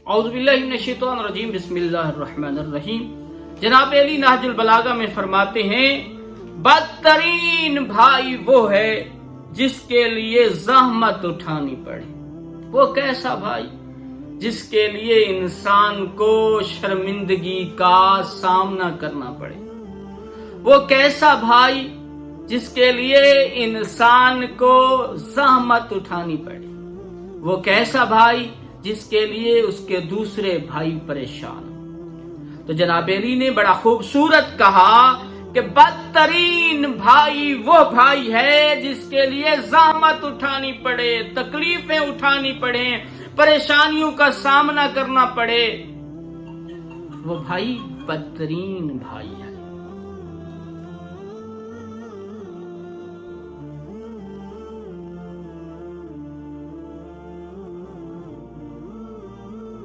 اعوذ باللہ من الشیطان الرجیم، بسم اللہ الرحمن الرحیم۔ جناب علی نہج البلاغہ میں فرماتے ہیں بدترین بھائی وہ ہے جس کے لیے زحمت اٹھانی پڑے۔ وہ کیسا بھائی؟ جس کے لیے انسان کو شرمندگی کا سامنا کرنا پڑے۔ وہ کیسا بھائی جس کے لیے انسان کو زحمت اٹھانی پڑے۔ وہ کیسا بھائی جس کے لیے اس کے دوسرے بھائی پریشان ہوں۔ تو جناب علی نے بڑا خوبصورت کہا کہ بدترین بھائی وہ بھائی ہے جس کے لیے زحمت اٹھانی پڑے، تکلیفیں اٹھانی پڑے، پریشانیوں کا سامنا کرنا پڑے۔ وہ بھائی بدترین بھائی ہے۔